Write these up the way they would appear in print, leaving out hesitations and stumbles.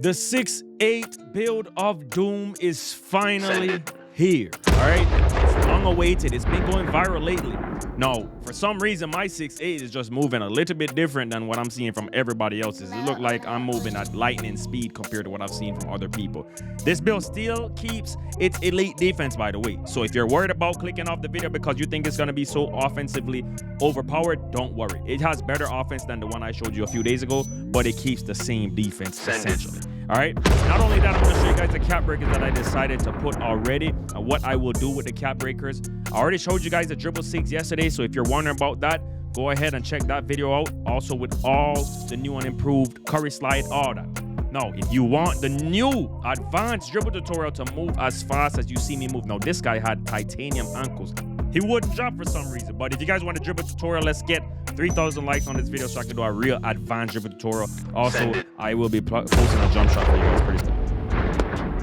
The 6'8 build of Doom is finally here. All right, it's long awaited. It's been going viral lately. No, for some reason, my 6'8 is just moving a little bit different than what I'm seeing from everybody else's. It look like I'm moving at lightning speed compared to what I've seen from other people. This build still keeps its elite defense, by the way. So if you're worried about clicking off the video because you think it's going to be so offensively overpowered, don't worry. It has better offense than the one I showed you a few days ago, but it keeps the same defense, essentially. All right, not only that, I'm going to show you guys the cap breakers that I decided to put already and what I will do with the cap breakers. I already showed you guys the dribble 6 yesterday, so if you're wondering about that, go ahead and check that video out. Also with all the new and improved curry slide, all that. Now, if you want the new advanced dribble tutorial to move as fast as you see me move, now this guy had titanium ankles. He wouldn't jump for some reason, but if you guys want a dribble tutorial, let's get 3,000 likes on this video so I can do a real advanced dribble tutorial. Also, I will be posting a jump shot for you guys pretty soon.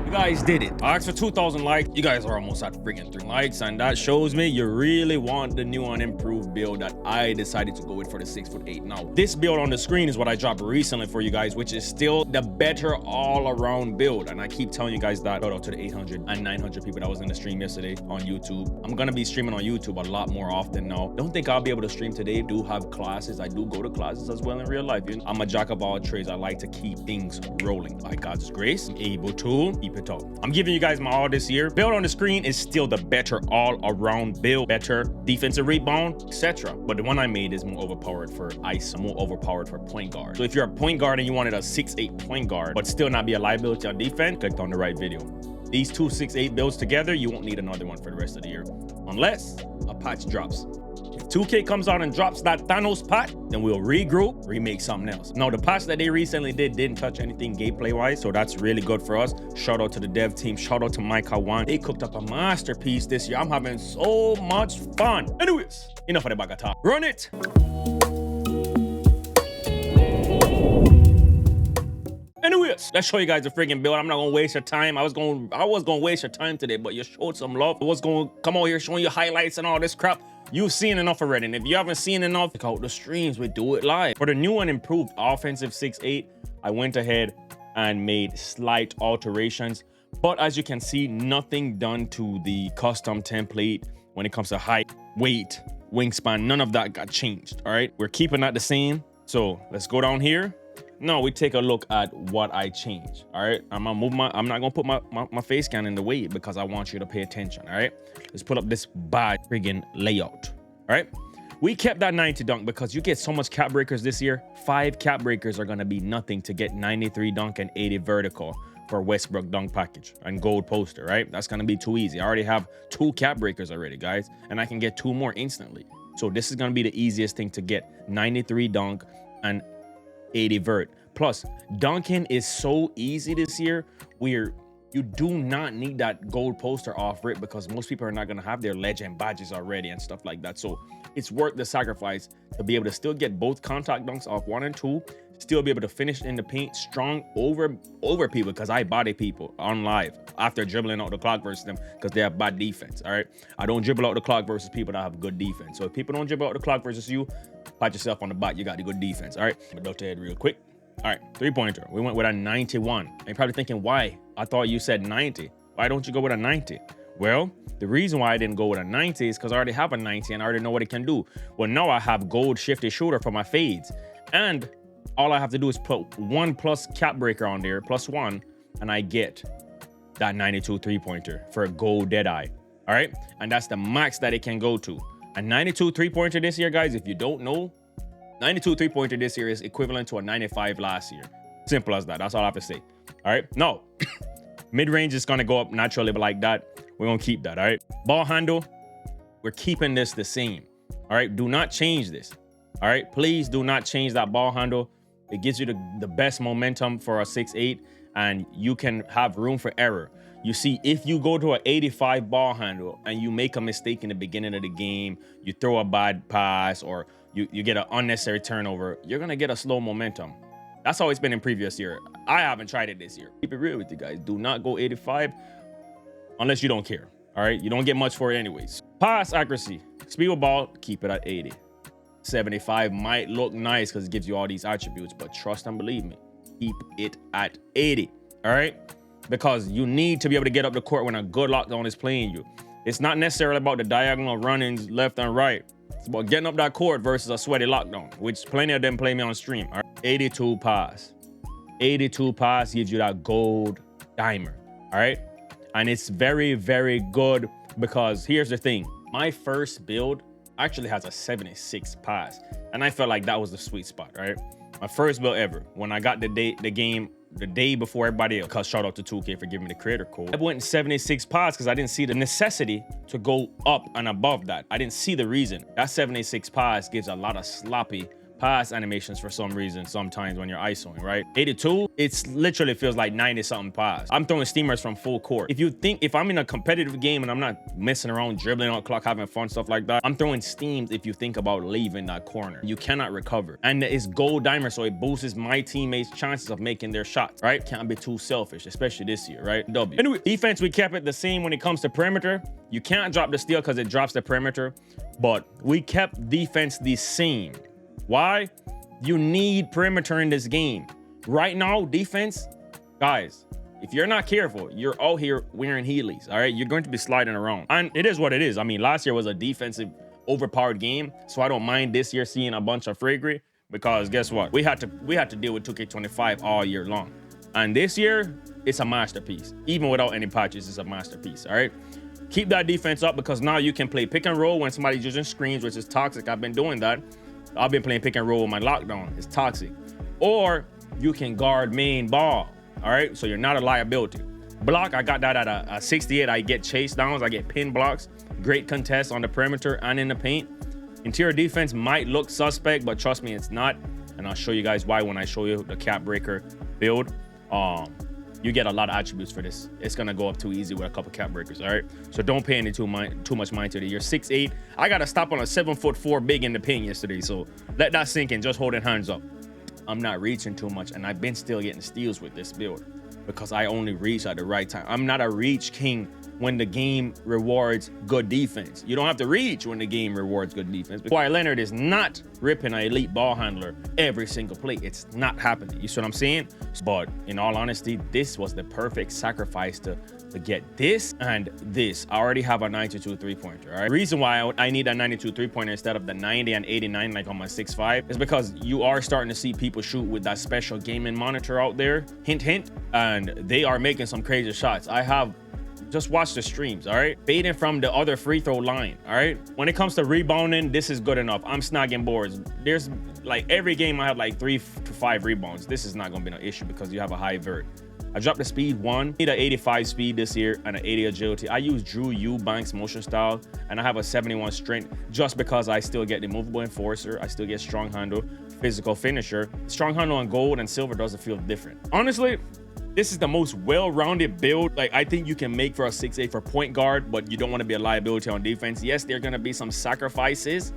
You guys did it. I asked for 2,000 likes. You guys are almost at freaking 3 likes, and that shows me you really want the new and improved build that I decided to go with for the 6'8". Now, this build on the screen is what I dropped recently for you guys, which is still the better all-around build. And I keep telling you guys that. Shout out to the 800 and 900 people that was in the stream yesterday on YouTube. I'm gonna be streaming on YouTube a lot more often now. Don't think I'll be able to stream today. I do have classes. I do go to classes as well in real life. I'm a jack of all trades. I like to keep things rolling. By God's grace, I'm able to keep it up. I'm giving you guys my all this year. Build on the screen is still the better all-around build, better defensive rebound, etc. But the one I made is more overpowered for ice, more overpowered for point guard. So if you're a point guard and you wanted a 6'8 point guard, but still not be a liability on defense, click on the right video. These two 6'8 builds together, you won't need another one for the rest of the year, unless a patch drops. If 2K comes out and drops that Thanos patch, then we'll regroup, remake something else. Now, the patch that they recently didn't touch anything gameplay-wise, so that's really good for us. Shout out to the dev team. Shout out to Micah1. They cooked up a masterpiece this year. I'm having so much fun. Anyways, enough of the bag of talk. Run it! Anyways, let's show you guys the freaking build. I'm not gonna waste your time. I was gonna waste your time today, but you showed some love. I was gonna come out here showing you highlights and all this crap. You've seen enough already, and if you haven't seen enough, check out the streams. We do it live. For the new and improved offensive 6'8", I went ahead and made slight alterations, but as you can see, nothing done to the custom template when it comes to height, weight, wingspan. None of that got changed. All right, we're keeping that the same. So let's go down here. Now we take a look at what I changed. All right, I'm not gonna put my face scan in the way because I want you to pay attention. All right, let's put up this bad friggin' layout. All right, we kept that 90 dunk because you get so much cap breakers this year. 5 cap breakers are gonna be nothing to get 93 dunk and 80 vertical for Westbrook dunk package and gold poster. Right, that's gonna be too easy. I already have 2 cap breakers already, guys, and I can get 2 more instantly. So this is gonna be the easiest thing to get 93 dunk and 80 vert. Plus, dunking is so easy this year where you do not need that gold poster off rip because most people are not going to have their legend badges already and stuff like that. So it's worth the sacrifice to be able to still get both contact dunks off 1 and 2, still be able to finish in the paint strong over people, because I body people on live after dribbling out the clock versus them because they have bad defense. All right, I don't dribble out the clock versus people that have good defense. So if people don't dribble out the clock versus you, pat yourself on the back. You got the good defense. All right, I'm gonna head real quick. All right, 3-pointer. We went with a 91. And you're probably thinking, why? I thought you said 90. Why don't you go with a 90? Well, the reason why I didn't go with a 90 is because I already have a 90 and I already know what it can do. Well, now I have gold shifty shooter for my fades. And all I have to do is put 1+ cap breaker on there, +1, and I get that 92 3-pointer for a gold dead eye. All right, and that's the max that it can go to. A 92 3-pointer this year, guys, if you don't know, 92 3-pointer this year is equivalent to a 95 last year. Simple as that. That's all I have to say. All right. No, mid-range is going to go up naturally, but like that, we're going to keep that. All right. Ball handle, we're keeping this the same. All right. Do not change this. All right. Please do not change that ball handle. It gives you the best momentum for a 6'8", and you can have room for error. You see, if you go to an 85 ball handle and you make a mistake in the beginning of the game, you throw a bad pass or you get an unnecessary turnover, you're going to get a slow momentum. That's how it's been in previous year. I haven't tried it this year. Keep it real with you guys. Do not go 85 unless you don't care. All right. You don't get much for it anyways. Pass accuracy, speed with ball, keep it at 80. 75 might look nice because it gives you all these attributes, but trust and believe me, keep it at 80, all right? Because you need to be able to get up the court when a good lockdown is playing you. It's not necessarily about the diagonal runnings left and right. It's about getting up that court versus a sweaty lockdown, which plenty of them play me on stream. All right? 82 pass. 82 pass gives you that gold dimer, all right? And it's very, very good because here's the thing. My first build actually has a 76 pass. And I felt like that was the sweet spot, right? My first build ever. When I got the game the day before everybody else, because shout out to 2K for giving me the creator code. I went in 76 pass because I didn't see the necessity to go up and above that. I didn't see the reason. That 76 pass gives a lot of sloppy pass animations for some reason sometimes when you're isoing, right? 82, it's literally feels like 90 something pass. I'm throwing steamers from full court. If I'm in a competitive game and I'm not messing around, dribbling on clock, having fun, stuff like that, I'm throwing steams if you think about leaving that corner. You cannot recover. And it's gold dimer, so it boosts my teammates' chances of making their shots, right? Can't be too selfish, especially this year, right? W. Anyway, defense, we kept it the same when it comes to perimeter. You can't drop the steal because it drops the perimeter, but we kept defense the same. Why? You need perimeter in this game. Right now, defense, guys, if you're not careful, you're out here wearing Heelys, all right? You're going to be sliding around. And it is what it is. I mean, last year was a defensive overpowered game, so I don't mind this year seeing a bunch of fragry because guess what? We had to deal with 2K25 all year long. And this year, it's a masterpiece. Even without any patches, it's a masterpiece, all right? Keep that defense up because now you can play pick and roll when somebody's using screens, which is toxic. I've been doing that. I've been playing pick and roll with my lockdown. It's toxic. Or you can guard main ball, all right? So you're not a liability. Block, I got that at a 68. I get chase downs, I get pin blocks, great contests on the perimeter and in the paint. Interior defense might look suspect, but trust me, it's not. And I'll show you guys why when I show you the cap breaker build. You get a lot of attributes for this. It's gonna go up too easy with a couple cap breakers, all right? So don't pay any too much mind to it. You're 6'8". I got to stop on a 7'4" big in the paint yesterday, so let that sink in, just holding hands up. I'm not reaching too much, and I've been still getting steals with this build because I only reach at the right time. I'm not a reach king when the game rewards good defense. You don't have to reach when the game rewards good defense. Kawhi Leonard is not ripping an elite ball handler every single play. It's not happening. You see what I'm saying? But in all honesty, this was the perfect sacrifice to get this and this. I already have a 92 three-pointer, all right? The reason why I need a 92 three-pointer instead of the 90 and 89 like on my 6'5" is because you are starting to see people shoot with that special gaming monitor out there. Hint, hint. And they are making some crazy shots. Just watch the streams, all right? Fading from the other free throw line, all right? When it comes to rebounding, this is good enough. I'm snagging boards. There's like every game I have like 3 to 5 rebounds. This is not gonna be no issue because you have a high vert. I dropped the speed 1. I need an 85 speed this year and an 80 agility. I use Drew Eubanks motion style and I have a 71 strength just because I still get the movable enforcer. I still get strong handle, physical finisher. Strong handle on gold and silver doesn't feel different. Honestly, this is the most well-rounded build like I think you can make for a 6'8" for point guard, but you don't want to be a liability on defense. Yes, there are going to be some sacrifices.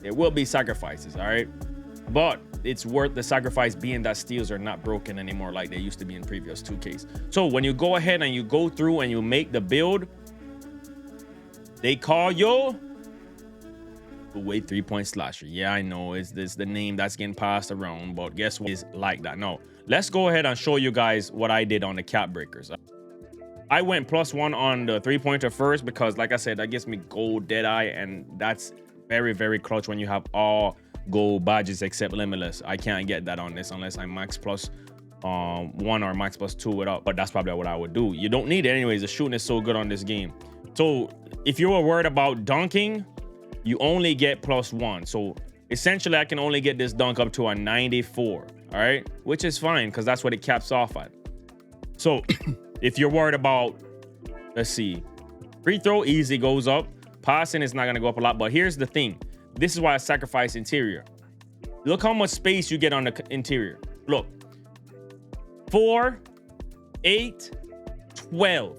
There will be sacrifices, all right? But it's worth the sacrifice being that steals are not broken anymore like they used to be in previous 2Ks. So when you go ahead and you go through and you make the build, they call you the way 3-point slasher. Yeah, I know it's the name that's getting passed around, but guess what? It's like that. No, let's go ahead and show you guys what I did on the cap breakers. I went +1 on the 3-pointer first because, like I said, that gives me gold Deadeye, and that's very, very clutch when you have all gold badges except limitless. I can't get that on this unless I'm max +1 or max +2 without, but that's probably what I would do. You don't need it anyways. The shooting is so good on this game. So if you were worried about dunking, you only get +1. So essentially I can only get this dunk up to a 94, all right? Which is fine because that's what it caps off at. So if you're worried about, let's see, free throw easy goes up. Passing is not gonna go up a lot, but here's the thing. This is why I sacrifice interior. Look how much space you get on the interior. Look, 4, 8, 12,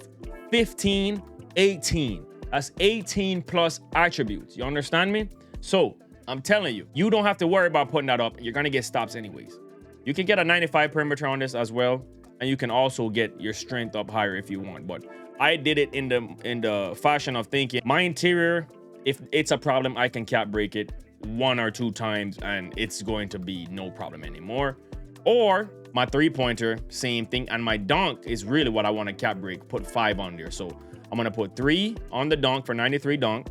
15, 18. That's 18 plus attributes. You understand me? So I'm telling you, you don't have to worry about putting that up. You're gonna get stops anyways. You can get a 95 perimeter on this as well, and you can also get your strength up higher if you want. But I did it in the fashion of thinking my interior, if it's a problem, I can cap break it 1 or 2 times and it's going to be no problem anymore. Or my 3-pointer, same thing. And my dunk is really what I want to cap break. Put 5 on there. So I'm going to put 3 on the dunk for 93 dunk.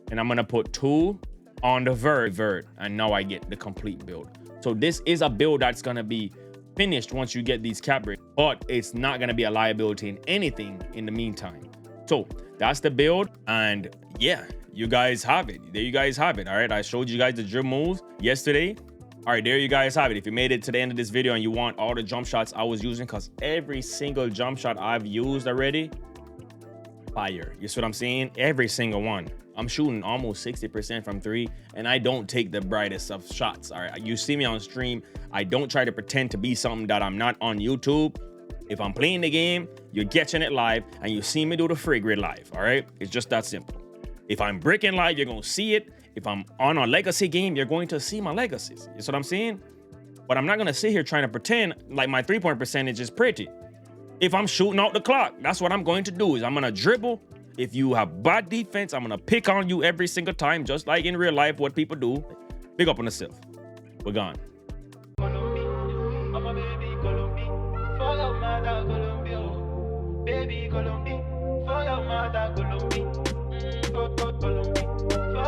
And I'm going to put 2 on the vert. And now I get the complete build. So this is a build that's going to be finished once you get these cap breaks. But it's not going to be a liability in anything in the meantime. So that's the build. And yeah, you guys have it. There you guys have it. All right. I showed you guys the dribble moves yesterday. All right, there you guys have it. If you made it to the end of this video and you want all the jump shots I was using, because every single jump shot I've used already, fire. You see what I'm saying? Every single one. I'm shooting almost 60% from 3, and I don't take the brightest of shots. All right, you see me on stream. I don't try to pretend to be something that I'm not on YouTube. If I'm playing the game, you're catching it live, and you see me do the free grid live. All right, it's just that simple. If I'm breaking live, you're gonna see it. If I'm on a legacy game, you're going to see my legacies. You see what I'm saying? But I'm not going to sit here trying to pretend like my 3-point percentage is pretty. If I'm shooting out the clock, that's what I'm going to do is I'm going to dribble. If you have bad defense, I'm going to pick on you every single time, just like in real life, what people do. Big up on yourself. We're gone. Baby,